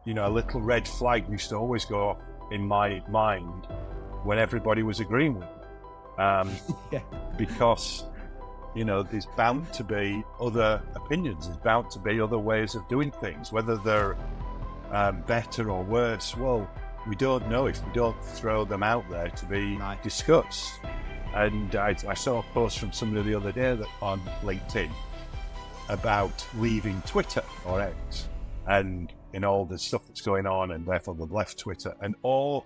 a little red flag used to always go off in my mind when everybody was agreeing with me. Because, there's bound to be other opinions, there's bound to be other ways of doing things, whether they're better or worse. Well, we don't know if we don't throw them out there to be discussed. And I saw a post from somebody the other day on LinkedIn about leaving Twitter or X, and in all the stuff that's going on, and therefore they've left Twitter. And all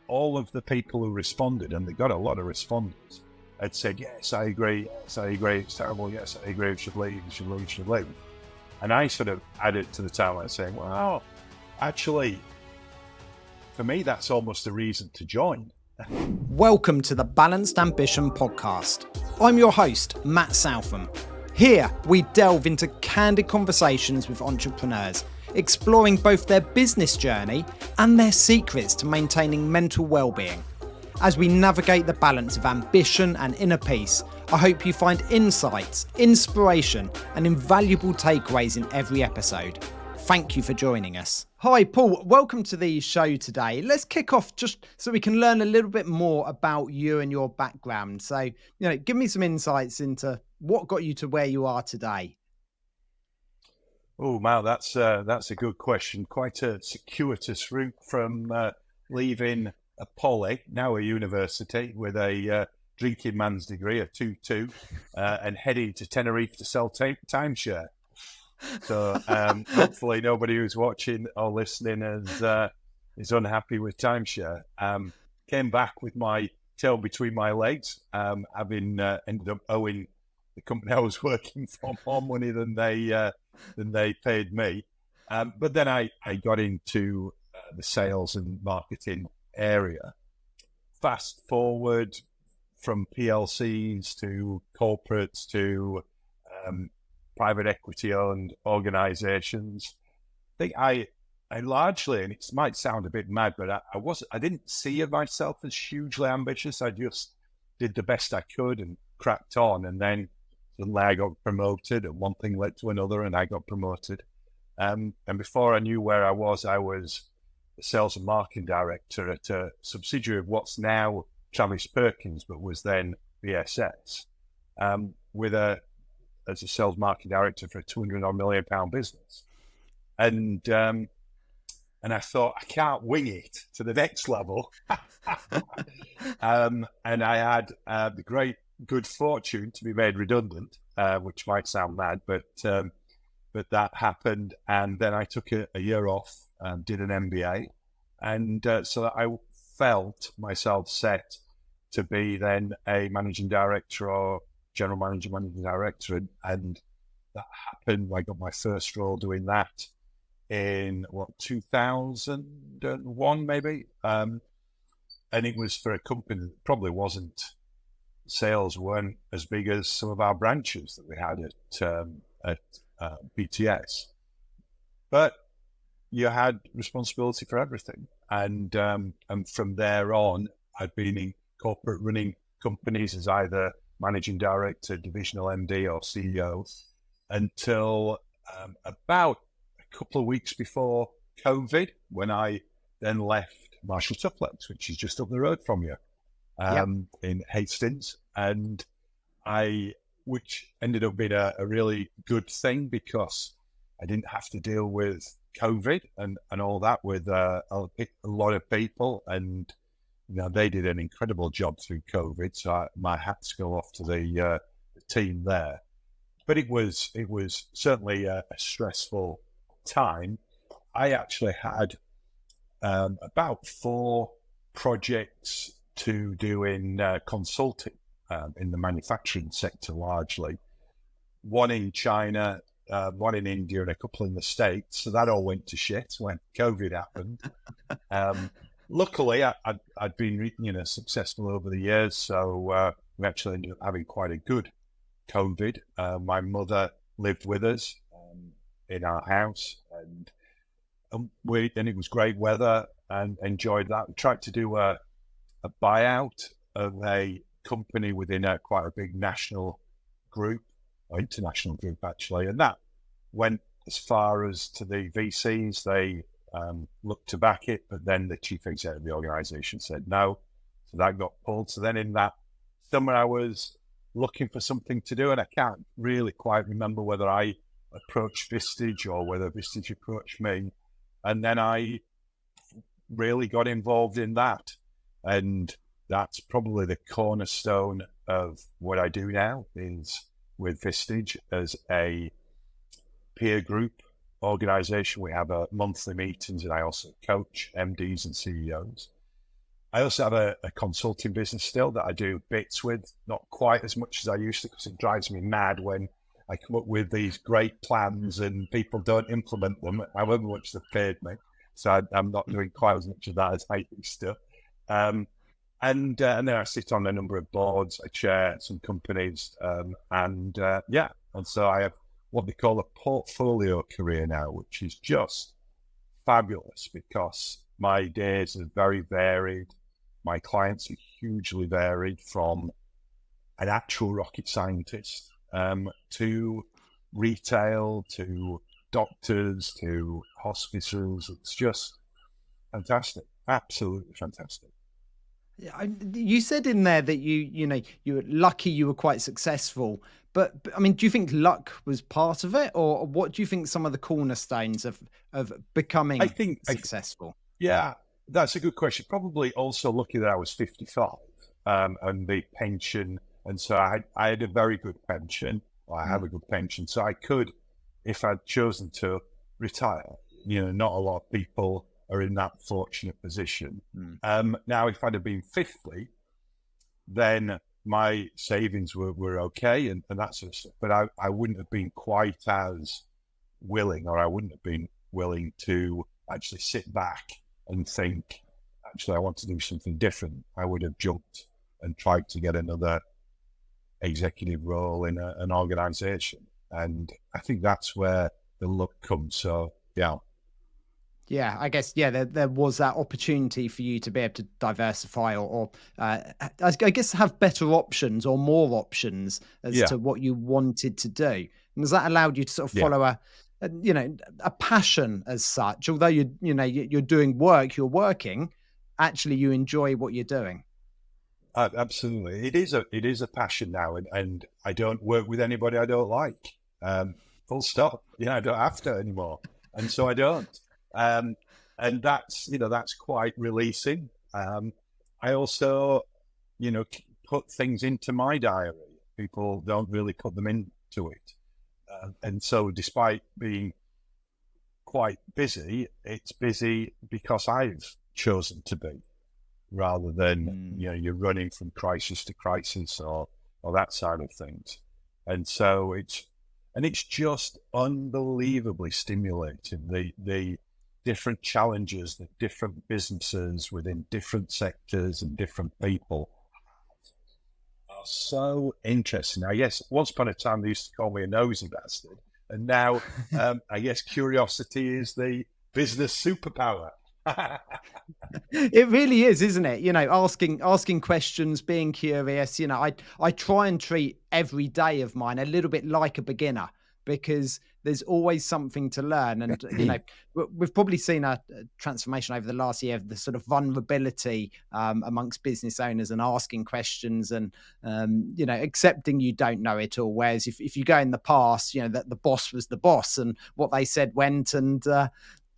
of the people who responded, and they got a lot of respondents, had said, yes, I agree, it's terrible, yes, I agree, we should leave. And I sort of added to the timeline saying, well, actually, for me, that's almost a reason to join. Welcome to the Balanced Ambition podcast. I'm your host, Matt Southam. Here, we delve into candid conversations with entrepreneurs, exploring both their business journey and their secrets to maintaining mental well-being. As we navigate the balance of ambition and inner peace, I hope you find insights, inspiration, and invaluable takeaways in every episode. Thank you for joining us. Hi, Paul. Welcome to the show today. Let's kick off just so we can learn a little bit more about you and your background. So, give me some insights into what got you to where you are today. Oh, Mal, that's a good question. Quite a circuitous route from leaving a poly, now a university, with a drinking man's degree, a 2-2, and heading to Tenerife to sell timeshare. So hopefully nobody who's watching or listening is unhappy with timeshare. Came back with my tail between my legs, having ended up owing the company I was working for more money than they paid me. But then I got into the sales and marketing area. Fast forward from PLCs to corporates to private equity owned organizations. I largely, and it might sound a bit mad, but I didn't see myself as hugely ambitious. I just did the best I could and cracked on. And then suddenly I got promoted, and one thing led to another, and I got promoted. And before I knew where I was the sales and marketing director at a subsidiary of what's now Travis Perkins, but was then BSS, as a sales marketing director for a £200 million business. And I thought, I can't wing it to the next level. And I had the great good fortune to be made redundant, which might sound mad, but that happened. And then I took a year off and did an MBA. And so I felt myself set to be then a managing director or general manager, managing director, and that happened. I got my first role doing that in 2001 maybe, and it was for a company that probably sales weren't as big as some of our branches that we had at BTS, but you had responsibility for everything, and from there on I'd been in corporate running companies as either managing director, divisional MD or CEO, until about a couple of weeks before COVID, when I then left Marshall Tuflex, which is just up the road from you, in Hastings, and which ended up being a really good thing because I didn't have to deal with COVID and all that with a lot of people, and they did an incredible job through COVID, so my hats go off to the team there. But it was certainly a stressful time. I actually had about 4 projects to do in consulting in the manufacturing sector largely. One in China, one in India, and a couple in the States. So that all went to shit when COVID happened. Luckily, I'd been, successful over the years, so we actually ended up having quite a good COVID. My mother lived with us in our house, and it was great weather, and enjoyed that. We tried to do a buyout of a company within quite a big national group, or international group actually, and that went as far as to the VCs. They looked to back it, but then the chief executive of the organization said no. So that got pulled. So then in that summer, I was looking for something to do, and I can't really quite remember whether I approached Vistage or whether Vistage approached me. And then I really got involved in that. And that's probably the cornerstone of what I do now, is with Vistage as a peer group organization. We have monthly meetings, and I also coach MDs and CEOs. I also have a consulting business still that I do bits with, not quite as much as I used to, because it drives me mad when I come up with these great plans and people don't implement them, however much they've paid me. So I'm not doing quite as much of that as I used to. And then I sit on a number of boards. I chair some companies, and so I have what they call a portfolio career now, which is just fabulous because my days are very varied. My clients are hugely varied, from an actual rocket scientist to retail, to doctors, to hospices. It's just fantastic, absolutely fantastic. Yeah, you said in there that you were lucky, you were quite successful, but I mean, do you think luck was part of it, or what do you think some of the cornerstones of becoming successful? Yeah, that's a good question. Probably also lucky that I was 55 and the pension, and so I had a very good pension. I have a good pension, so I could, if I'd chosen to, retire. Not a lot of people are in that fortunate position. Now, if I'd have been 50, then my savings were okay and that sort of stuff. But I wouldn't have been quite as willing, or I wouldn't have been willing to actually sit back and think, actually, I want to do something different. I would have jumped and tried to get another executive role in an organization. And I think that's where the luck comes. So, yeah. Yeah, I guess, there was that opportunity for you to be able to diversify or I guess have better options or more options as to what you wanted to do. And has that allowed you to sort of follow a passion as such? Although you're doing work, you're working, actually you enjoy what you're doing. Absolutely. It is a passion now, and I don't work with anybody I don't like. Full stop. I don't have to anymore. And so I don't. And that's quite releasing. I also, put things into my diary. People don't really put them into it. And so despite being quite busy, it's busy because I've chosen to be, rather than, you're running from crisis to crisis or that side of things. And so it's just unbelievably stimulating. The different challenges that different businesses within different sectors and different people are so interesting. I guess once upon a time they used to call me a nosy bastard, and now I guess curiosity is the business superpower. It really is, isn't it? Asking questions, being curious. I try and treat every day of mine a little bit like a beginner, because there's always something to learn. And, we've probably seen a transformation over the last year of the sort of vulnerability amongst business owners and asking questions and, accepting you don't know it all. Whereas if you go in the past, that the boss was the boss and what they said went, and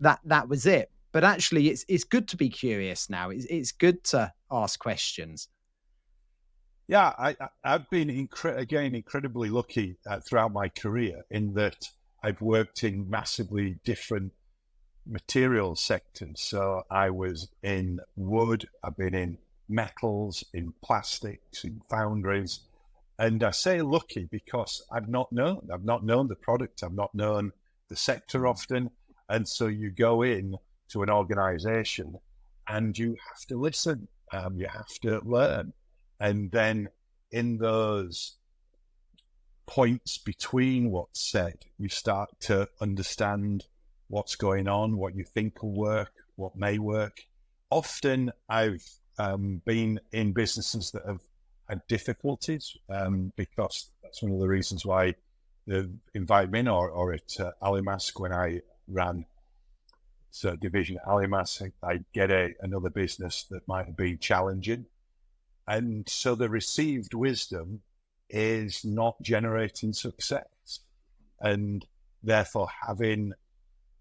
that was it. But actually, it's good to be curious now. It's good to ask questions. Yeah, I've been incredibly lucky throughout my career, in that I've worked in massively different material sectors. So I was in wood, I've been in metals, in plastics, in foundries. And I say lucky because I've not known the product, I've not known the sector often. And so you go in to an organization and you have to listen, you have to learn. And then in those points between what's said, you start to understand what's going on, what you think will work, what may work. Often I've been in businesses that have had difficulties, because that's one of the reasons why they invited me in, or at Alimask when I ran division at Alimas, I'd get another business that might have been challenging. And so the received wisdom is not generating success. And therefore having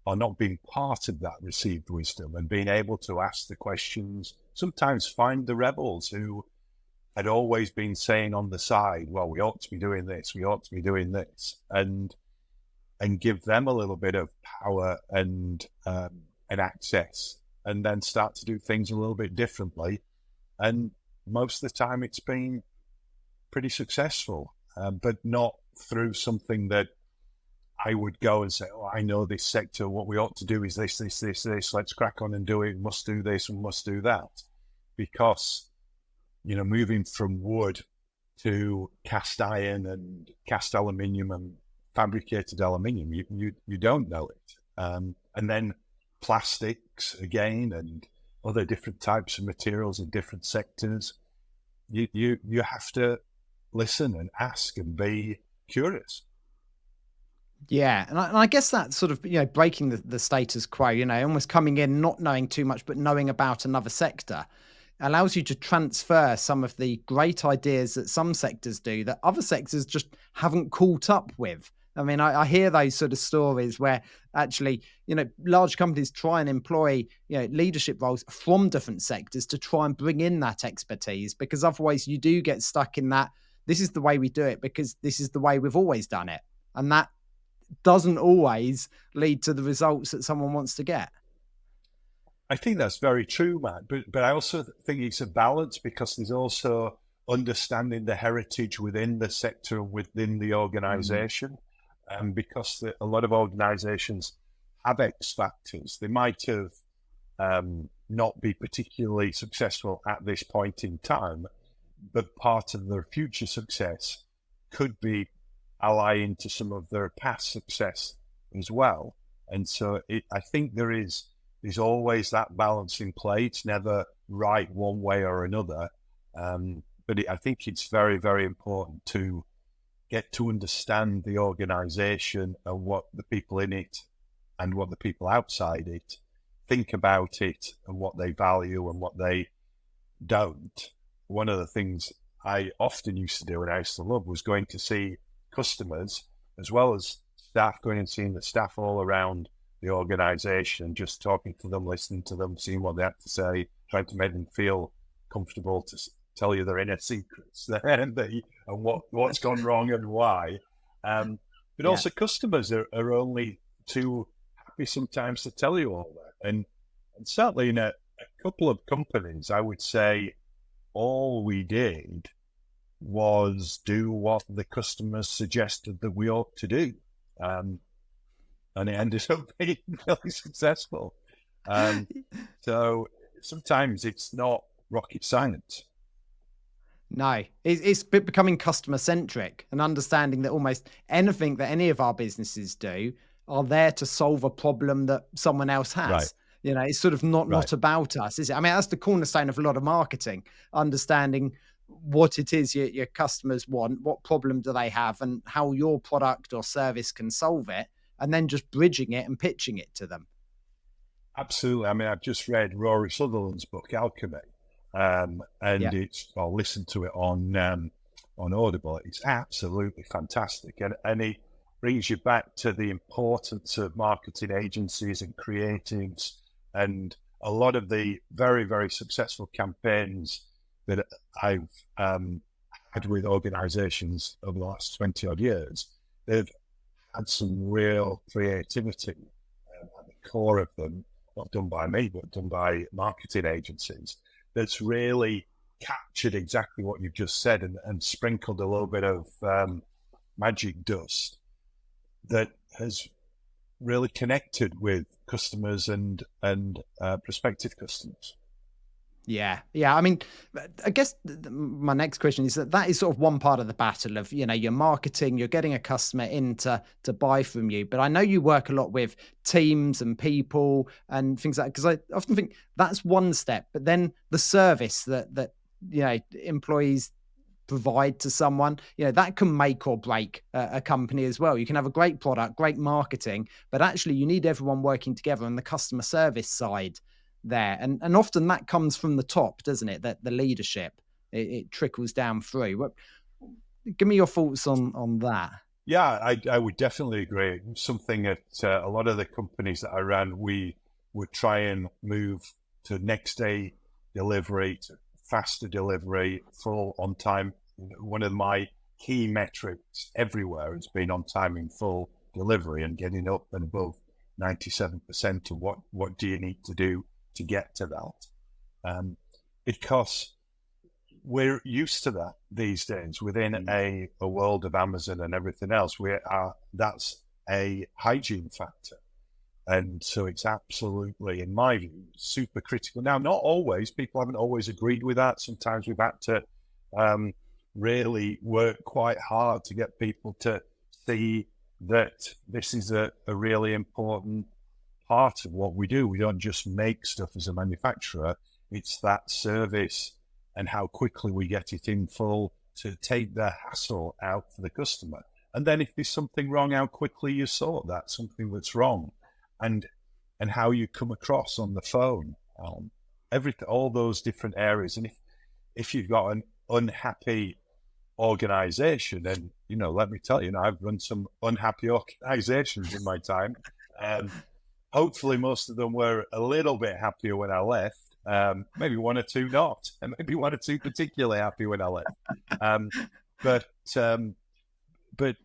or not being part of that received wisdom and being able to ask the questions, sometimes find the rebels who had always been saying on the side, well, we ought to be doing this, we ought to be doing this, and give them a little bit of power and access, and then start to do things a little bit differently. And most of the time it's been pretty successful, but not through something that I would go and say, oh, I know this sector, what we ought to do is this, let's crack on and do it, we must do this, we must do that. Because, moving from wood to cast iron and cast aluminium and fabricated aluminium, you don't know it. And then plastics again, and other different types of materials in different sectors. You have to listen and ask and be curious. Yeah. And I guess that sort of, breaking the status quo, almost coming in, not knowing too much, but knowing about another sector allows you to transfer some of the great ideas that some sectors do that other sectors just haven't caught up with. I mean, I hear those sort of stories where actually, large companies try and employ, leadership roles from different sectors to try and bring in that expertise, because otherwise you do get stuck in that, this is the way we do it because this is the way we've always done it. And that doesn't always lead to the results that someone wants to get. I think that's very true, Matt. But I also think it's a balance, because there's also understanding the heritage within the sector, within the organization. Because a lot of organizations have X factors. They might have not be particularly successful at this point in time, but part of their future success could be allying to some of their past success as well. And so I think there's always that balance in play. It's never right one way or another. But I think it's very, very important to get to understand the organization and what the people in it and what the people outside it think about it and what they value and what they don't. One of the things I often used to do and I used to love was going to see customers as well as staff, going and seeing the staff all around the organization, just talking to them, listening to them, seeing what they had to say, trying to make them feel comfortable to tell you their inner secrets and what's gone wrong and why. But also customers are only too happy sometimes to tell you all that. And certainly in a couple of companies, I would say all we did was do what the customers suggested that we ought to do. And it ended up being really successful. So sometimes it's not rocket science. No, it's becoming customer centric and understanding that almost anything that any of our businesses do are there to solve a problem that someone else has. Right. It's sort of not about us, is it? I mean, that's the cornerstone of a lot of marketing, understanding what it is your customers want, what problem do they have, and how your product or service can solve it, and then just bridging it and pitching it to them. Absolutely. I mean, I've just read Rory Sutherland's book, Alchemy, and I'll listen to it on Audible. It's absolutely fantastic. And he brings you back to the importance of marketing agencies and creatives, and a lot of the very, very successful campaigns that I've had with organizations over the last 20 odd years. They've had some real creativity at the core of them, not done by me, but done by marketing agencies, that's really captured exactly what you've just said and sprinkled a little bit of magic dust that has really connected with customers and prospective customers. Yeah. I mean, I guess my next question is that is sort of one part of the battle of, your marketing, you're getting a customer in to buy from you. But I know you work a lot with teams and people and things like that, because I often think that's one step, but then the service that employees provide to someone, that can make or break a company as well. You can have a great product, great marketing, but actually you need everyone working together on the customer service side there. And often that comes from the top, doesn't it? That the leadership, it trickles down through. Give me your thoughts on that. Yeah, I would definitely agree. Something that a lot of the companies that I ran, we would try and move to next day delivery, to faster delivery, full on time. One of my key metrics everywhere has been on time in full delivery and getting up and above 97% of what do you need to do to get to that. Because we're used to that these days within a world of Amazon and everything else. That's a hygiene factor. And so it's absolutely, in my view, super critical. Now, not always, people haven't always agreed with that. Sometimes we've had to really work quite hard to get people to see that this is a really important part of what we do. We don't just make stuff as a manufacturer. It's that service and how quickly we get it in full to take the hassle out for the customer. And then if there's something wrong, how quickly you sort that, something that's wrong, and how you come across on the phone, all those different areas. And if you've got an unhappy organization, and, let me tell you, I've run some unhappy organizations in my time. Hopefully most of them were a little bit happier when I left. Maybe one or two not, and maybe one or two particularly happy when I left. But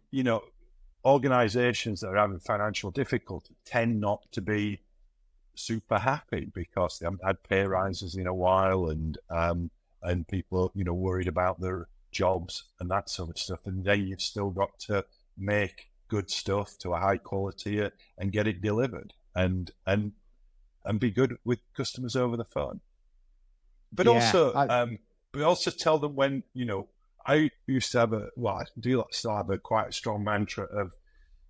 organizations that are having financial difficulty tend not to be super happy because they haven't had pay rises in a while, and people, worried about their jobs and that sort of stuff. And then you've still got to make good stuff to a high quality and get it delivered and be good with customers over the phone. But also tell them when, I used to have I do still have quite a strong mantra of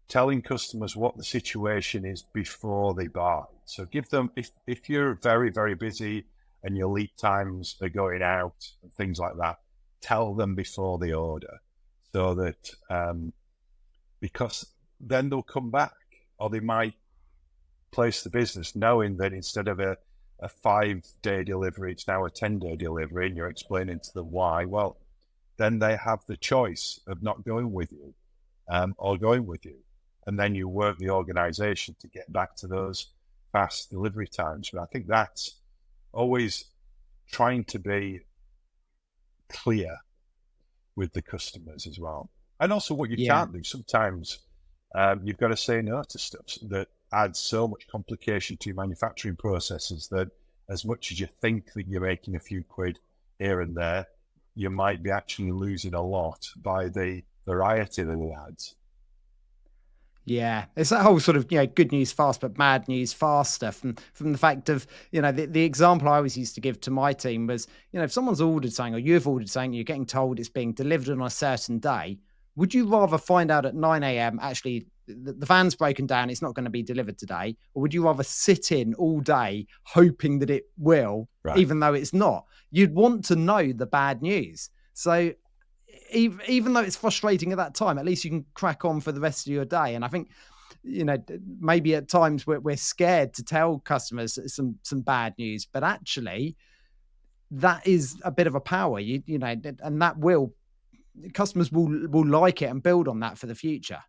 telling customers what the situation is before they buy. So give them, if you're very, very busy and your lead times are going out and things like that, tell them before they order, so that, because then they'll come back, or they might place the business knowing that instead of a 5-day delivery, it's now a 10-day delivery, and you're explaining to them why. Well, then they have the choice of not going with you, or going with you. And then you work the organization to get back to those fast delivery times. But I think that's always trying to be clear with the customers as well. And also what you can't do. Sometimes you've got to say no to stuff that adds so much complication to your manufacturing processes that as much as you think that you're making a few quid here and there, you might be actually losing a lot by the variety that it adds. Yeah, it's that whole sort of, good news fast, but bad news faster from the fact of, the example I always used to give to my team was, if someone's ordered something or you've ordered something, you're getting told it's being delivered on a certain day, would you rather find out at 9 a.m. actually the van's broken down, it's not going to be delivered today? Or would you rather sit in all day hoping that it will, even though it's not? You'd want to know the bad news. So even though it's frustrating at that time, at least you can crack on for the rest of your day. And I think, maybe at times we're scared to tell customers some bad news, but actually that is a bit of a power, and that customers will like it and build on that for the future.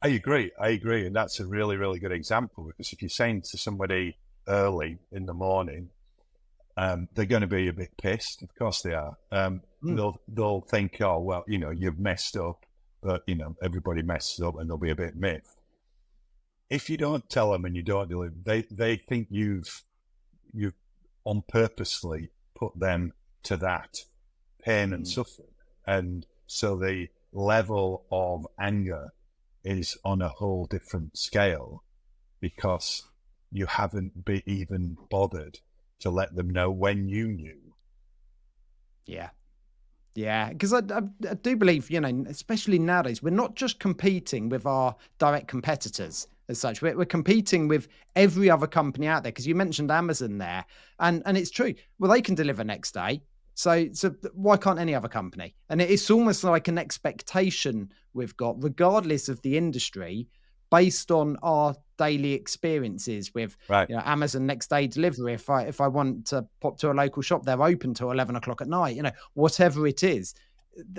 I agree. And that's a really, really good example, because if you're saying to somebody early in the morning, they're going to be a bit pissed. Of course they are. They'll think, oh, well, you've messed up, but, everybody messes up, and they'll be a bit miffed. If you don't tell them and you don't deliver, they think you've on purposely put them to that pain and suffering. And so the level of anger is on a whole different scale, because you haven't even bothered to let them know when you knew. Yeah, because I do believe, especially nowadays, we're not just competing with our direct competitors as such. We're competing with every other company out there, because you mentioned Amazon there, and it's true. Well, they can deliver next day. So why can't any other company? And it's almost like an expectation we've got, regardless of the industry, based on our daily experiences with Right. Amazon next day delivery. If I want to pop to a local shop, they're open till 11 o'clock at night, whatever it is.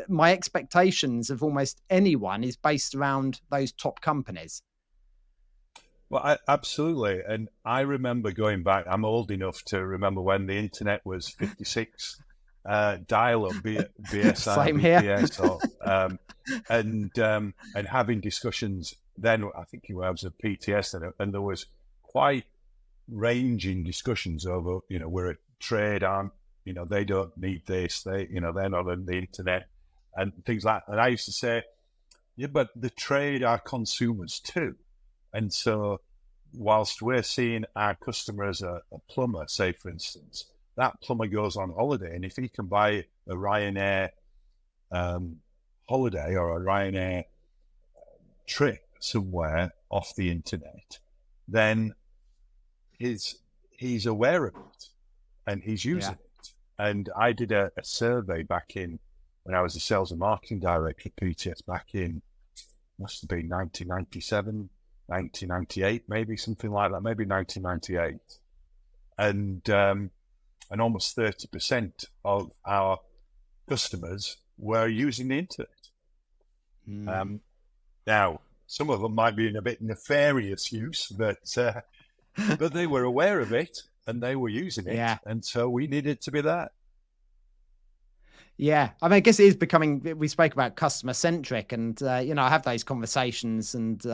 My expectations of almost anyone is based around those top companies. Well, absolutely. And I remember going back, I'm old enough to remember when the internet was 56 dial-up, BSI, Same BPS, here. and having discussions then. I think I was at PTS, and there was quite ranging discussions over, we're a trade arm, they don't need this, they're not on the internet and things like that. And I used to say, yeah, but the trade are consumers too. And so whilst we're seeing our customer as a plumber, say, for instance, that plumber goes on holiday. And if he can buy a Ryanair holiday or a Ryanair trip somewhere off the internet, then he's aware of it and he's using it. And I did a survey back in when I was the sales and marketing director at PTS back in, must have been 1997, 1998, maybe something like that, maybe 1998. And almost 30% of our customers were using the internet. Now, some of them might be in a bit nefarious use, but they were aware of it and they were using it. Yeah. And so we needed to be there. Yeah. I mean, I guess it is becoming, we spoke about customer-centric and, I have those conversations and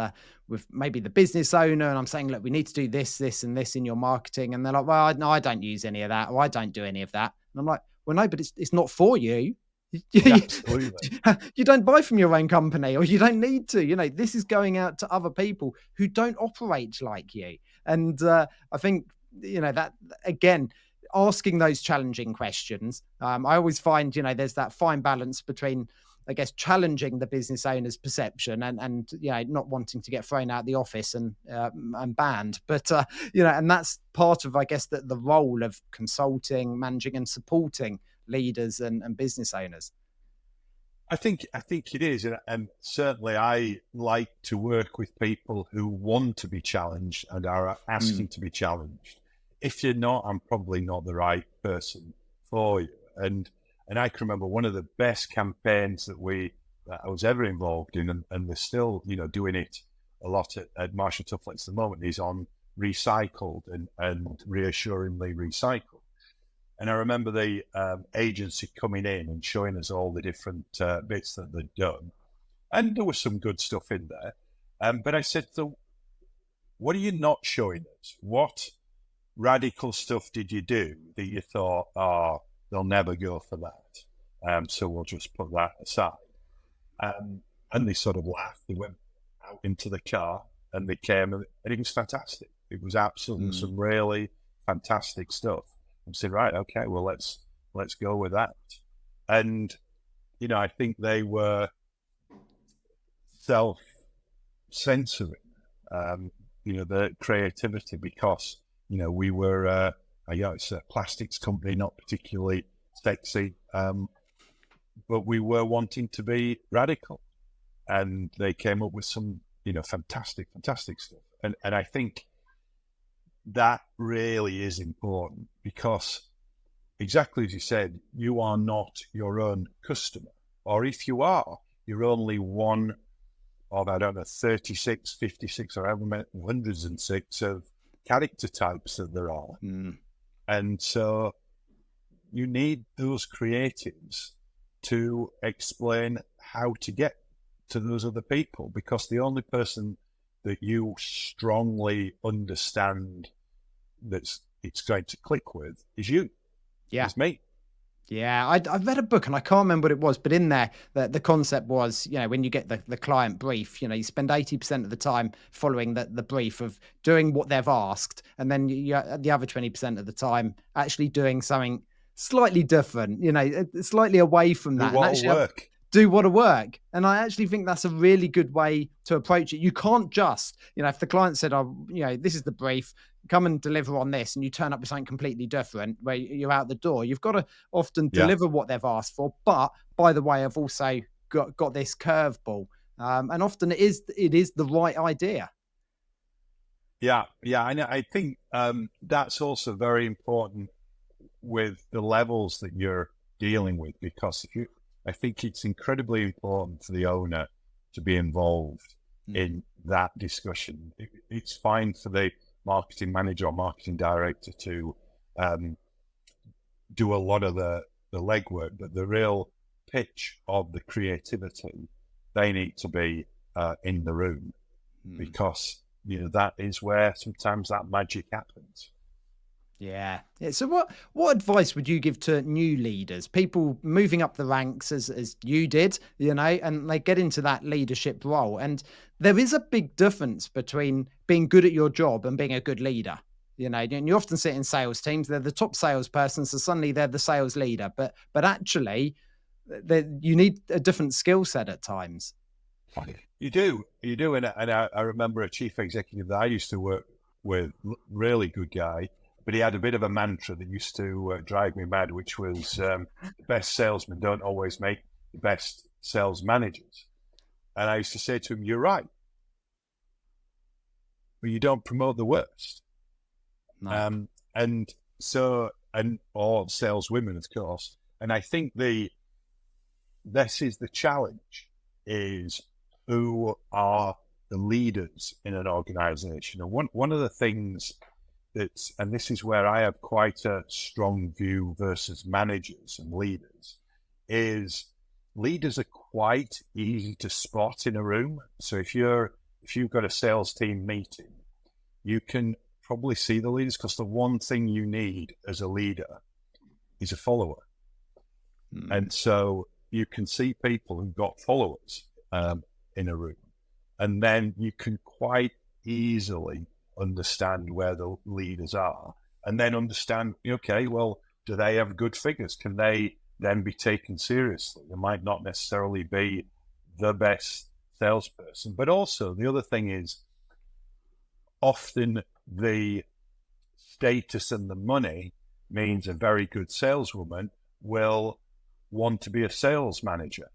with maybe the business owner and I'm saying, look, we need to do this, this and this in your marketing. And they're like, well, no, I don't use any of that or I don't do any of that. And I'm like, well, no, but it's not for you. You don't buy from your own company or you don't need to, this is going out to other people who don't operate like you. And I think, that again, asking those challenging questions. I always find, there's that fine balance between, I guess, challenging the business owner's perception and not wanting to get thrown out of the office and banned. But, and that's part of, I guess, the role of consulting, managing and supporting leaders and business owners. I think it is. And certainly I like to work with people who want to be challenged and are asking to be challenged. If you're not, I'm probably not the right person for you. And I can remember one of the best campaigns that I was ever involved in, and we're still, doing it a lot at Marshall Tufflets at the moment, is on recycled and reassuringly recycled. And I remember the agency coming in and showing us all the different bits that they'd done. And there was some good stuff in there. But I said, so what are you not showing us? What radical stuff did you do that you thought, they'll never go for that? So we'll just put that aside. And they sort of laughed. They went out into the car and they came and it was fantastic. It was absolutely some really fantastic stuff. I said, right, okay, well, let's go with that. And, I think they were self-censoring, the creativity because, we were, it's a plastics company, not particularly sexy, but we were wanting to be radical. And they came up with some, fantastic stuff. And I think that really is important because exactly as you said, you are not your own customer. Or if you are, you're only one of, 36, 56 or however many, 106 of character types that there are. And so you need those creatives to explain how to get to those other people because the only person that you strongly understand that it's going to click with is you. Yeah. It's me. Yeah, I've read a book and I can't remember what it was, but in there, the concept was, when you get the client brief, you spend 80% of the time following the brief of doing what they've asked. And then the other 20% of the time actually doing something slightly different, slightly away from that. What'll work. do want to work. And I actually think that's a really good way to approach it. You can't just, if the client said, oh, this is the brief, come and deliver on this, and you turn up with something completely different where you're out the door. You've got to often deliver what they've asked for. But by the way, I've also got this curveball. And often it is the right idea. Yeah. And I think that's also very important with the levels that you're dealing with, because I think it's incredibly important for the owner to be involved in that discussion. It's fine for the marketing manager or marketing director to do a lot of the legwork, but the real pitch of the creativity, they need to be in the room, because that is where sometimes that magic happens. Yeah. So what advice would you give to new leaders, people moving up the ranks as you did, and they get into that leadership role? And there is a big difference between being good at your job and being a good leader. And you often sit in sales teams, they're the top salesperson, so suddenly they're the sales leader. But actually, you need a different skill set at times. You do. And I remember a chief executive that I used to work with, really good guy, but he had a bit of a mantra that used to drive me mad, which was the best salesmen don't always make the best sales managers. And I used to say to him, you're right, but you don't promote the worst. No. Or saleswomen, of course. And I think this is the challenge, is who are the leaders in an organization. And one of the things and this is where I have quite a strong view versus managers and leaders, is leaders are quite easy to spot in a room. So if you've got a sales team meeting, you can probably see the leaders, because the one thing you need as a leader is a follower. And so you can see people who've got followers in a room, and then you can quite easily understand where the leaders are, and then understand, okay, well, do they have good figures? Can they then be taken seriously? They might not necessarily be the best salesperson, but also the other thing is, often the status and the money means a very good saleswoman will want to be a sales manager,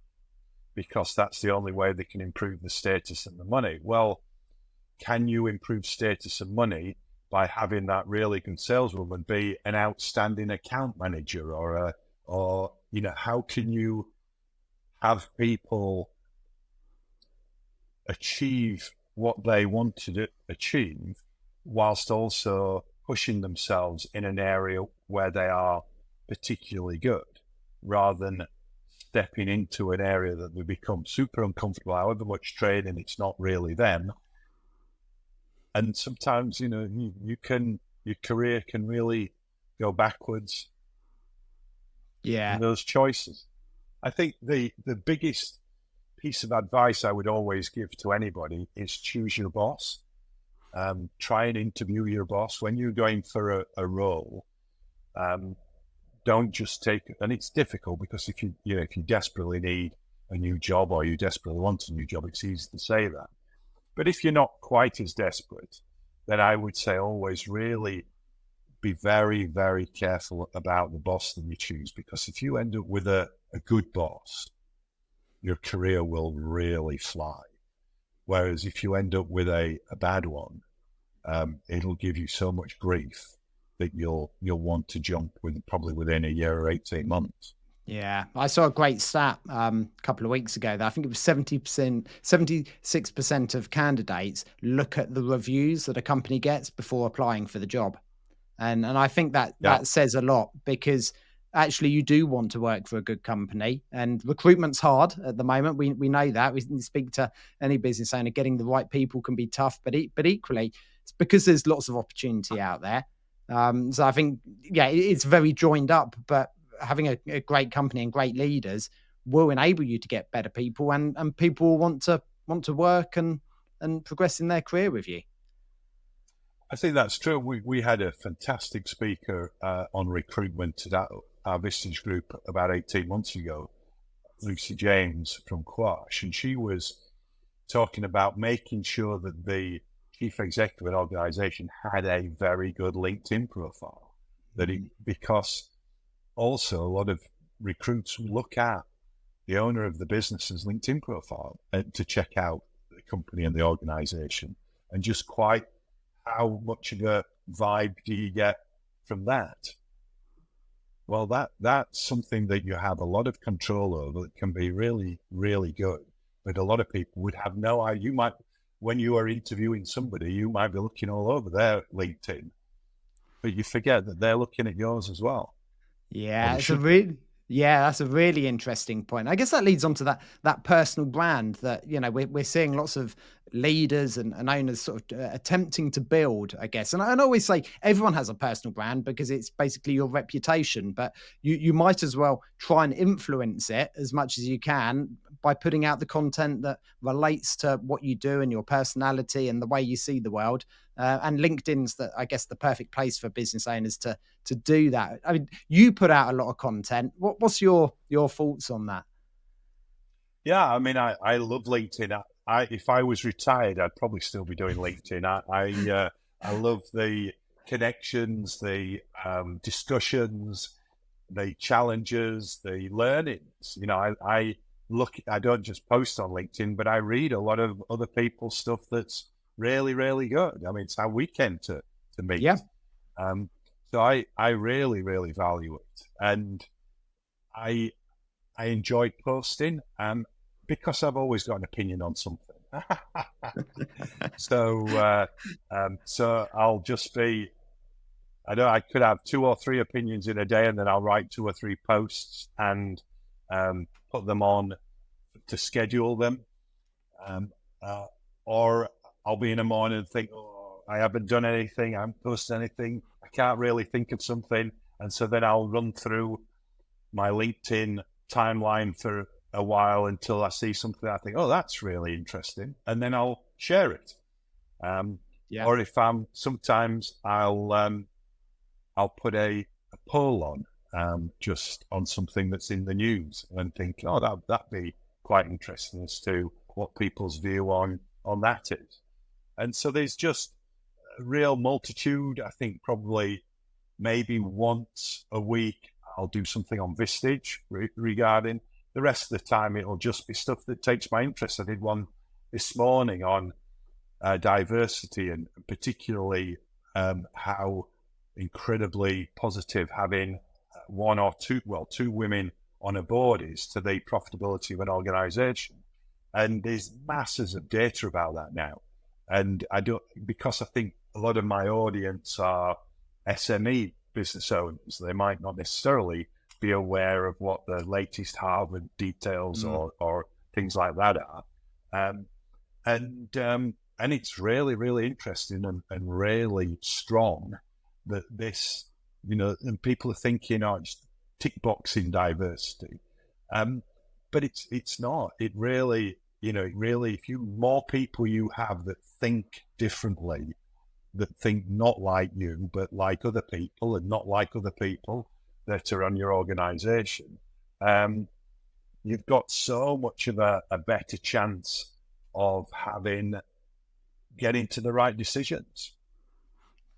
because that's the only way they can improve the status and the money. Well, can you improve status and money by having that really good saleswoman be an outstanding account manager, or how can you have people achieve what they want to achieve whilst also pushing themselves in an area where they are particularly good, rather than stepping into an area that they become super uncomfortable, however much training, it's not really them. And sometimes, your career can really go backwards. Yeah. In those choices. I think the biggest piece of advice I would always give to anybody is choose your boss. Try and interview your boss when you're going for a role. Don't just take, and it's difficult, because if you desperately need a new job, or you desperately want a new job, it's easy to say that. But if you're not quite as desperate, then I would say always really be very, very careful about the boss that you choose, because if you end up with a good boss, your career will really fly. Whereas if you end up with a bad one, it'll give you so much grief that you'll want to jump probably within a year or 18 months. Yeah, I saw a great stat a couple of weeks ago that I think it was 76% of candidates look at the reviews that a company gets before applying for the job. And I think that says a lot, because actually you do want to work for a good company, and recruitment's hard at the moment. We know that. We speak to any business owner, getting the right people can be tough, but equally it's because there's lots of opportunity out there. So I think, it's very joined up, but having a great company and great leaders will enable you to get better people, and people will want to work and progress in their career with you. I think that's true. We had a fantastic speaker on recruitment at our Vistage group about 18 months ago. Lucy James from Quash, and she was talking about making sure that the chief executive of an organization had a very good LinkedIn profile. Because also a lot of recruits look at the owner of the business's LinkedIn profile to check out the company and the organization, and just quite how much of a vibe do you get from that? Well, that's something that you have a lot of control over. That can be really, really good. But a lot of people would have no idea. You might, when you are interviewing somebody, you might be looking all over their LinkedIn, but you forget that they're looking at yours as well. Yeah, that's a really interesting point. I guess that leads on to that personal brand that, you know, we're seeing lots of leaders and owners sort of attempting to build, I guess. And I always say everyone has a personal brand because it's basically your reputation, but you might as well try and influence it as much as you can by putting out the content that relates to what you do and your personality and the way you see the world. And LinkedIn's I guess the perfect place for business owners to do that. I mean, you put out a lot of content. What's your thoughts on that? Yeah, I mean, I love LinkedIn. If I was retired, I'd probably still be doing LinkedIn. I love the connections, the discussions, the challenges, the learnings. You know, I don't just post on LinkedIn, but I read a lot of other people's stuff that's really, really good. I mean, it's how we came to meet. Yeah. So I really, really value it. And I enjoy posting because I've always got an opinion on something. So I'll just be, I could have 2 or 3 opinions in a day, and then I'll write 2 or 3 posts and put them on to schedule them. Or I'll be in the morning and think, oh, I haven't done anything, I haven't posted anything, I can't really think of something. And so then I'll run through my LinkedIn timeline for a while until I see something I think, oh, that's really interesting, and then I'll share it. Or if sometimes I'll put a poll on just on something that's in the news and think, oh, that'd be quite interesting as to what people's view on that is. And so there's just a real multitude. I think probably maybe once a week I'll do something on Vistage regarding. The rest of the time it'll just be stuff that takes my interest. I did one this morning on diversity, and particularly how incredibly positive having two women on a board is to the profitability of an organization. And there's masses of data about that now. And because I think a lot of my audience are SME business owners, they might not necessarily be aware of what the latest Harvard details or things like that are. And it's really, really interesting and really strong that this, you know, and people are thinking, oh, it's tick boxing diversity. But it's not. It really, if more people you have that think differently, that think not like you, but like other people and not like other people that are on your organization, you've got so much of a better chance of getting to the right decisions.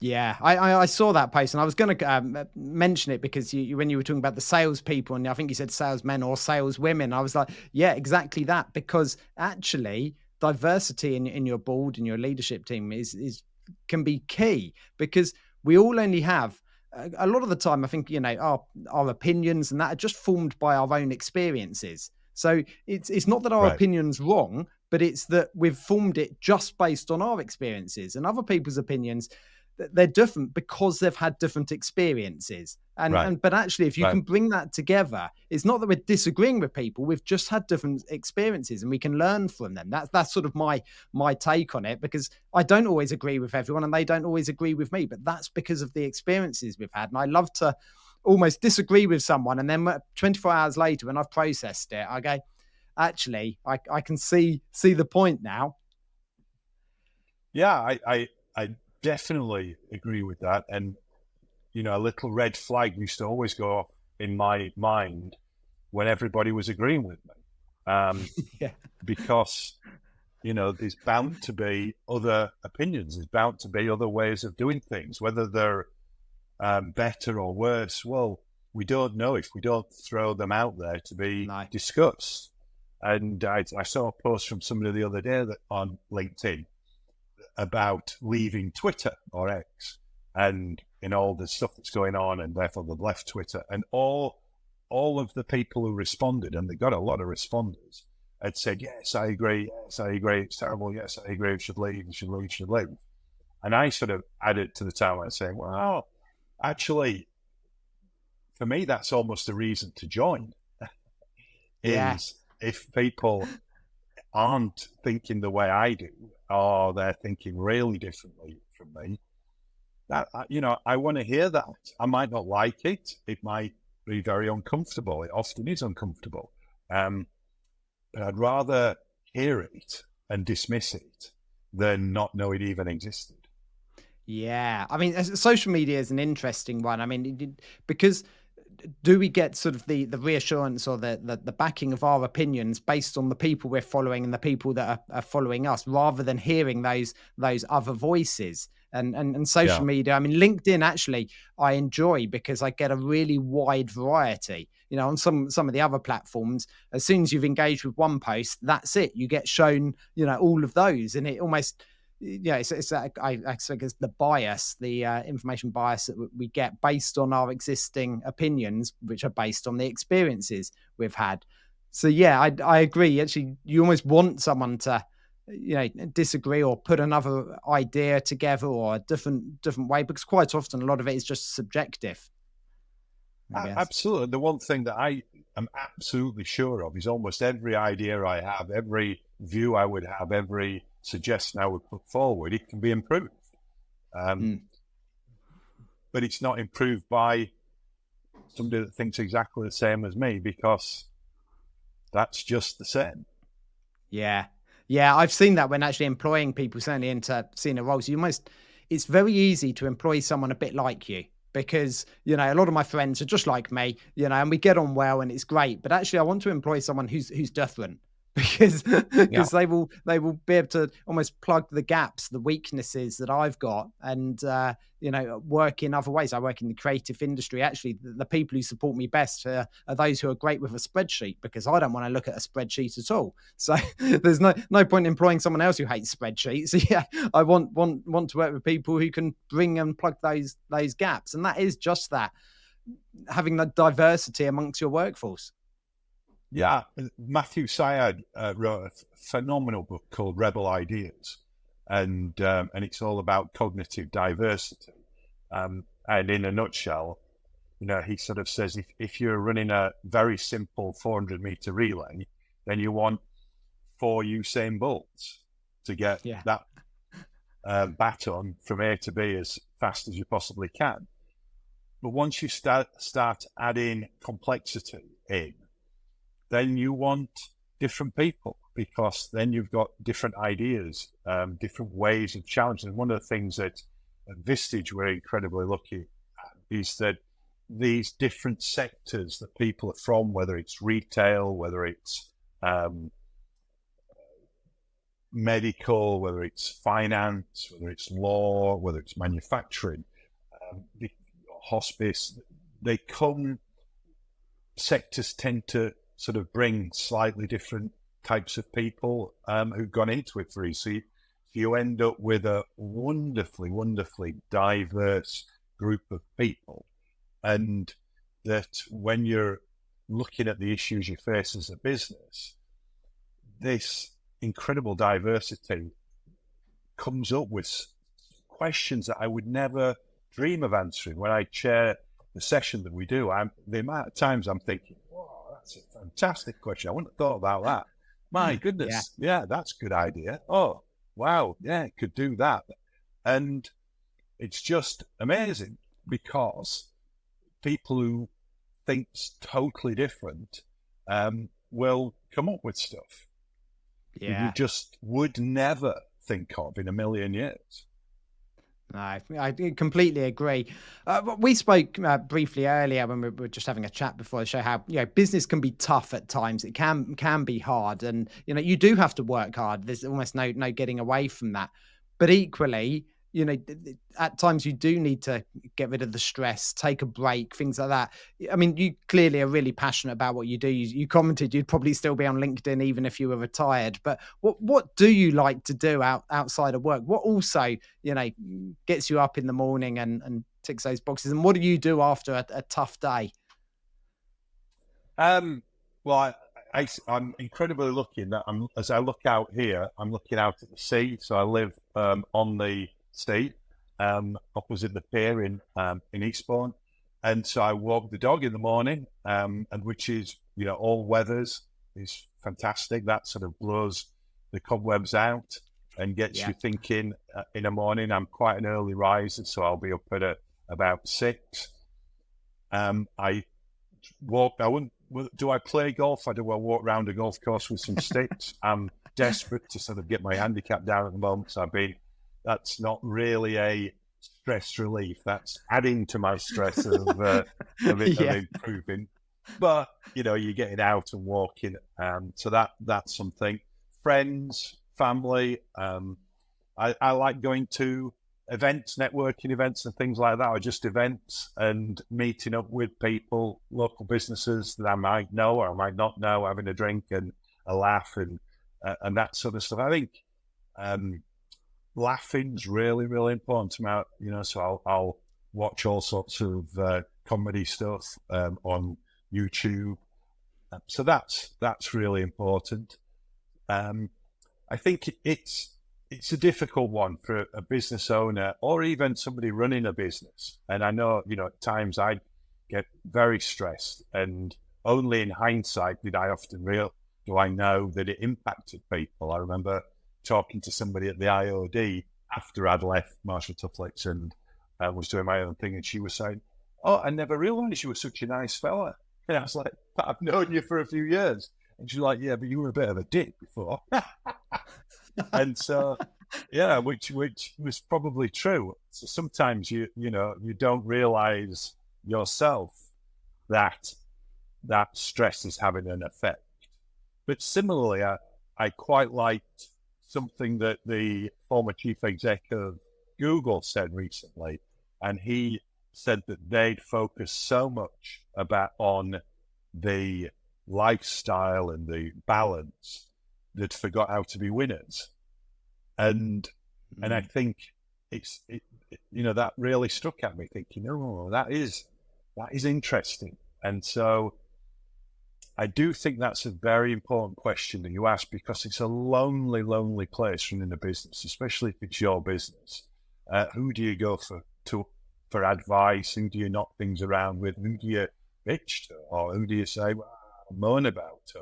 Yeah, I saw that post, and I was going to mention it because when you were talking about the salespeople, and I think you said salesmen or saleswomen, I was like, yeah, exactly that. Because actually, diversity in your board and your leadership team can be key, because we all only have a lot of the time. I think our opinions and that are just formed by our own experiences. So it's not that our opinion's wrong, but it's that we've formed it just based on our experiences, and other people's opinions, they're different because they've had different experiences. But actually, if you can bring that together, it's not that we're disagreeing with people. We've just had different experiences and we can learn from them. That's sort of my take on it, because I don't always agree with everyone and they don't always agree with me, but that's because of the experiences we've had. And I love to almost disagree with someone, and then 24 hours later, when I've processed it, I go, actually, I can see the point now. Yeah, I definitely agree with that. And, a little red flag used to always go off in my mind when everybody was agreeing with me. Yeah. Because, there's bound to be other opinions. There's bound to be other ways of doing things, whether they're better or worse. Well, we don't know if we don't throw them out there to be discussed. And I saw a post from somebody the other day on LinkedIn about leaving Twitter or X, and all the stuff that's going on, and therefore they've left Twitter. And all of the people who responded, and they got a lot of responders, had said, yes, I agree, it's terrible, yes, I agree, we should leave. And I sort of added to the timeline saying, well, actually, for me, that's almost a reason to join. Is if people aren't thinking the way I do, or they're thinking really differently from me, that, I want to hear that. I might not like it. It might be very uncomfortable. It often is uncomfortable. But I'd rather hear it and dismiss it than not know it even existed. Yeah. I mean, social media is an interesting one. I mean, because do we get sort of the reassurance or the backing of our opinions based on the people we're following and the people that are following us, rather than hearing those other voices? And social media, I mean, LinkedIn actually I enjoy because I get a really wide variety. On some of the other platforms, as soon as you've engaged with one post, that's it. You get shown, all of those, and it almost, it's I think it's the bias, the information bias that we get based on our existing opinions, which are based on the experiences we've had. So yeah, I agree. Actually, you almost want someone to, disagree or put another idea together or a different way, because quite often a lot of it is just subjective. Absolutely. The one thing that I am absolutely sure of is almost every idea I have, every view I would have, every suggestion I would put forward, it can be improved. But it's not improved by somebody that thinks exactly the same as me, because that's just the same. Yeah, I've seen that when actually employing people, certainly into senior roles. It's very easy to employ someone a bit like you, because, a lot of my friends are just like me, and we get on well and it's great. But actually, I want to employ someone who's different, because they will be able to almost plug the gaps, the weaknesses that I've got, and work in other ways. I work in the creative industry. Actually, the people who support me best are those who are great with a spreadsheet, because I don't want to look at a spreadsheet at all. So there's no point in employing someone else who hates spreadsheets. So yeah, I want to work with people who can bring and plug those gaps, and that is just that, having that diversity amongst your workforce. Yeah, Matthew Syed wrote a phenomenal book called Rebel Ideas, and it's all about cognitive diversity. And in a nutshell, he sort of says if you're running a very simple 400-meter relay, then you want 4 Usain Bolts to get that baton from A to B as fast as you possibly can. But once you start adding complexity in, then you want different people, because then you've got different ideas, different ways of challenging. One of the things that at Vistage we're incredibly lucky at is that these different sectors that people are from, whether it's retail, whether it's medical, whether it's finance, whether it's law, whether it's manufacturing, hospice, sectors tend to sort of bring slightly different types of people who've gone into it for you. So you end up with a wonderfully, wonderfully diverse group of people. And that when you're looking at the issues you face as a business, this incredible diversity comes up with questions that I would never dream of answering. When I chair the session that we do, the amount of times I'm thinking, that's a fantastic question. I wouldn't have thought about that. My goodness. Yeah, that's a good idea. Oh, wow. Yeah, could do that. And it's just amazing, because people who think totally different will come up with stuff that you just would never think of in a million years. No, I completely agree. We spoke briefly earlier when we were just having a chat before the show how business can be tough at times. It can be hard, and you do have to work hard. There's almost no getting away from that. But equally, at times you do need to get rid of the stress, take a break, things like that. I mean, you clearly are really passionate about what you do. You commented you'd probably still be on LinkedIn even if you were retired. But what do you like to do outside of work? What also gets you up in the morning and ticks those boxes? And what do you do after a tough day? Well, I'm incredibly lucky in that as I look out here, I'm looking out at the sea. So I live on the sea, opposite the pier in Eastbourne, and so I walk the dog in the morning, and which is all weathers is fantastic. That sort of blows the cobwebs out and gets you thinking in the morning. I'm quite an early riser, so I'll be up at about 6. I walk. Do I play golf? Do I walk around a golf course with some sticks? I'm desperate to sort of get my handicap down at the moment. So that's not really a stress relief. That's adding to my stress of improving. But you're getting out and walking. So that's something. Friends, family. I like going to events, networking events and things like that, or just events and meeting up with people, local businesses that I might know or I might not know, having a drink and a laugh and that sort of stuff. I think laughing's really, really important to me. So I'll watch all sorts of comedy stuff on YouTube. So that's really important. I think it's a difficult one for a business owner or even somebody running a business. And I know, at times I get very stressed, and only in hindsight did I often do I know that it impacted people. I remember talking to somebody at the IOD after I'd left Marshall Tufflex and was doing my own thing. And she was saying, "Oh, I never realized you were such a nice fella." And I was like, "But I've known you for a few years." And she's like, "Yeah, but you were a bit of a dick before." And so, which was probably true. So sometimes you don't realize yourself that stress is having an effect. But similarly, I quite liked something that the former chief exec of Google said recently, and he said that they'd focus so much on the lifestyle and the balance that forgot how to be winners. And I think that really struck at me, thinking, oh, that is interesting. And so I do think that's a very important question that you ask, because it's a lonely, lonely place running a business, especially if it's your business. Who do you go for advice? Who do you knock things around with? Who do you bitch to? Or who do you say, moan about to?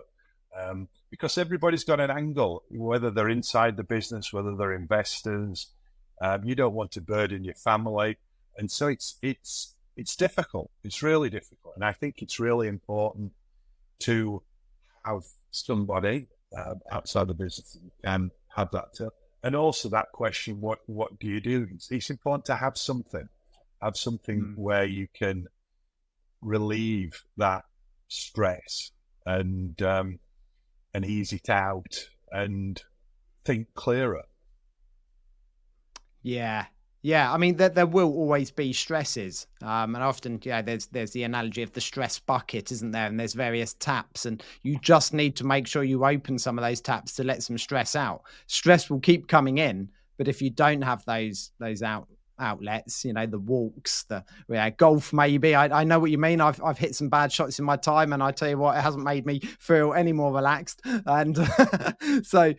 Because everybody's got an angle, whether they're inside the business, whether they're investors. You don't want to burden your family. And so it's difficult. It's really difficult. And I think it's really important to have somebody outside the business and have that too. And also that question, what do you do? It's important to have something where you can relieve that stress and ease it out and think clearer. Yeah. I mean, there will always be stresses. And often, there's the analogy of the stress bucket, isn't there? And there's various taps, and you just need to make sure you open some of those taps to let some stress out. Stress will keep coming in, but if you don't have those outlets, the walks, the golf, maybe. I know what you mean. I've hit some bad shots in my time, and I tell you what, it hasn't made me feel any more relaxed. And so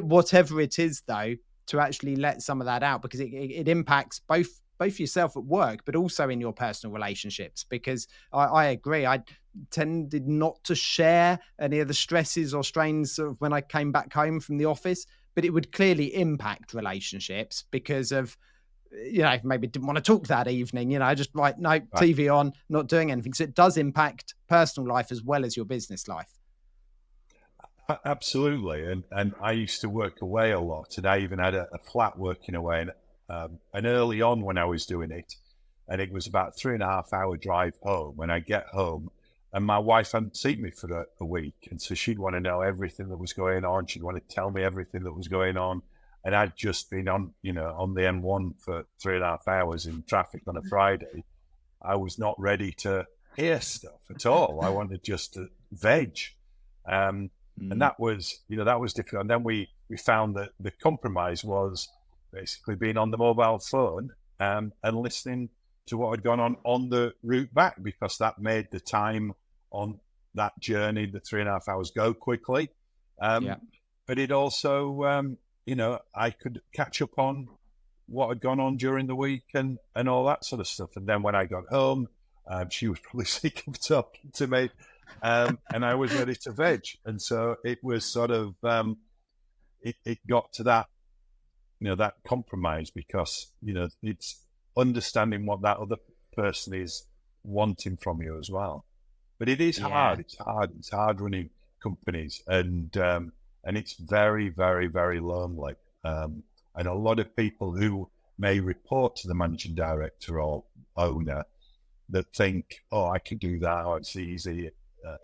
whatever it is, though, to actually let some of that out, because it impacts both yourself at work, but also in your personal relationships. Because I agree, I tended not to share any of the stresses or strains of when I came back home from the office, but it would clearly impact relationships because of, maybe didn't want to talk that evening, just like, no, right. TV on, not doing anything. So it does impact personal life as well as your business life. Absolutely. And I used to work away a lot, and I even had a flat working away. And early on when I was doing it, and it was about 3.5 hour drive home, when I get home, and my wife hadn't seen me for a week. And so she'd want to know everything that was going on. She'd want to tell me everything that was going on. And I'd just been on the M1 for 3.5 hours in traffic on a Friday. I was not ready to hear stuff at all. I wanted just to veg. And that was difficult. And then we found that the compromise was basically being on the mobile phone and listening to what had gone on the route back, because that made the time on that journey, the 3.5 hours, go quickly. But it also, I could catch up on what had gone on during the week and all that sort of stuff. And then when I got home, she was probably sick of talking to me, and I was ready to veg. And so it was sort of, it got to that, that compromise, because, it's understanding what that other person is wanting from you as well. But it is hard. It's hard running companies, and it's very, very, very lonely. And a lot of people who may report to the managing director or owner that think, oh, I can do that, or it's easy,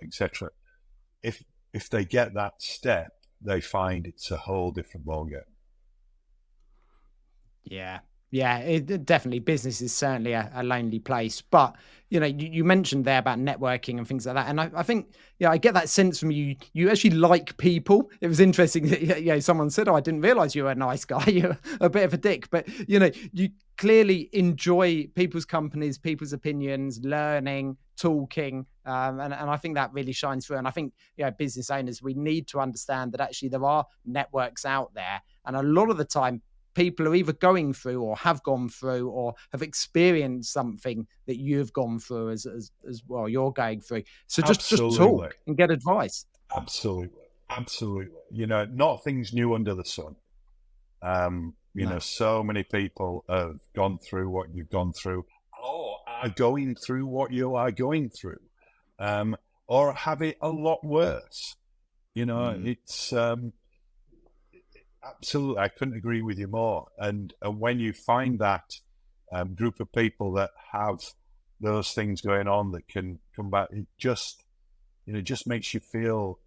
etc. If they get that step, they find it's a whole different ballgame. Yeah, definitely. Business is certainly a lonely place. But, you mentioned there about networking and things like that. And I think, I get that sense from you. You actually like people. It was interesting that, someone said, oh, I didn't realize you were a nice guy. You're a bit of a dick. But, you clearly enjoy people's companies, people's opinions, learning, talking. And I think that really shines through. And I think, business owners, we need to understand that actually there are networks out there. And a lot of the time, people are either going through or have gone through or have experienced something that you've gone through as well, you're going through. So just talk and get advice. Absolutely. Nothing's new under the sun. So many people have gone through what you've gone through, or are going through what you are going through, or have it a lot worse. It's... Absolutely, I couldn't agree with you more. And when you find that group of people that have those things going on that can come back, it just makes you feel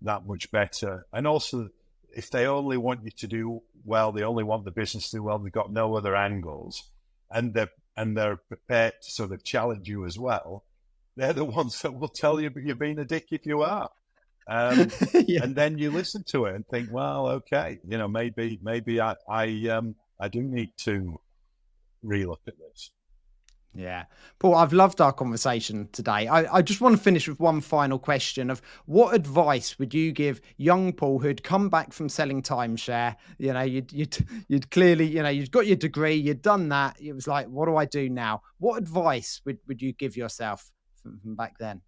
that much better. And also, if they only want you to do well, they only want the business to do well, they've got no other angles, and they're prepared to sort of challenge you as well. They're the ones that will tell you you're being a dick if you are. And then you listen to it and think, well, okay, maybe I do need to relook at this. Yeah. Paul, I've loved our conversation today. I just want to finish with one final question of what advice would you give young Paul who'd come back from selling timeshare? You'd clearly, you'd got your degree, you'd done that. It was like, what do I do now? What advice would you give yourself from back then?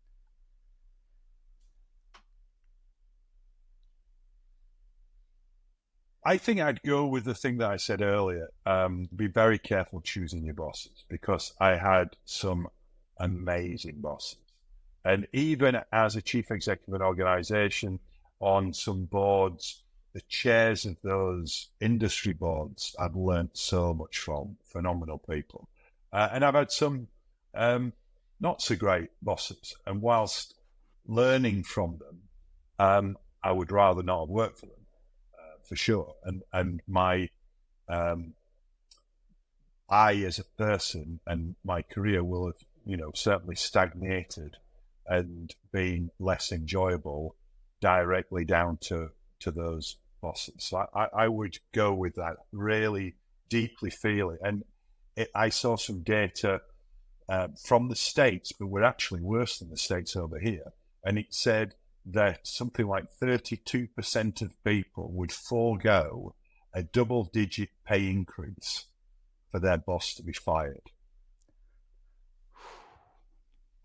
I think I'd go with the thing that I said earlier. Be very careful choosing your bosses, because I had some amazing bosses. And even as a chief executive of an organization, on some boards, the chairs of those industry boards, I've learned so much from. Phenomenal people. And I've had some not so great bosses. And whilst learning from them, I would rather not have worked for them. For sure. And my I as a person and my career will have certainly stagnated and been less enjoyable directly down to those bosses. So I would go with that, really deeply feeling. And I saw some data from the States, but we're actually worse than the States over here, and it said that something like 32% of people would forego a double-digit pay increase for their boss to be fired.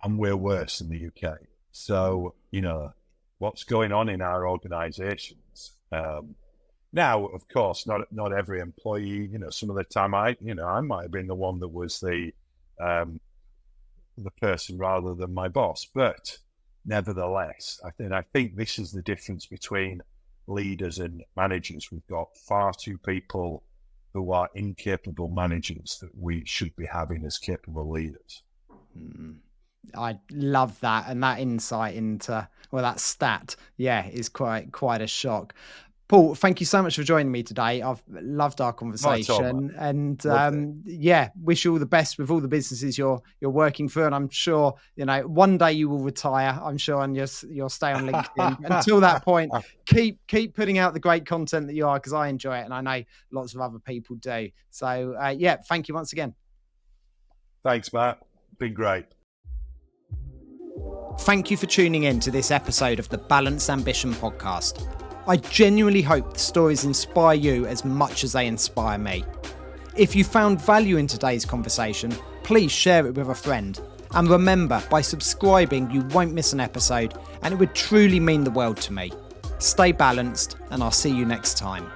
And we're worse in the UK. So, what's going on in our organizations? Now, of course, not every employee, some of the time I might have been the one that was the person rather than my boss, but nevertheless, I think this is the difference between leaders and managers. We've got far too people who are incapable managers that we should be having as capable leaders. I love that. And that insight into, well, that stat, is quite a shock. Paul, thank you so much for joining me today. I've loved our conversation, and wish you all the best with all the businesses you're working for. And I'm sure, one day you will retire, I'm sure, and you'll stay on LinkedIn. Until that point, keep putting out the great content that you are, because I enjoy it, and I know lots of other people do. So thank you once again. Thanks, Matt. Been great. Thank you for tuning in to this episode of the Balanced Ambition podcast. I genuinely hope the stories inspire you as much as they inspire me. If you found value in today's conversation, please share it with a friend. And remember, by subscribing, you won't miss an episode, and it would truly mean the world to me. Stay balanced, and I'll see you next time.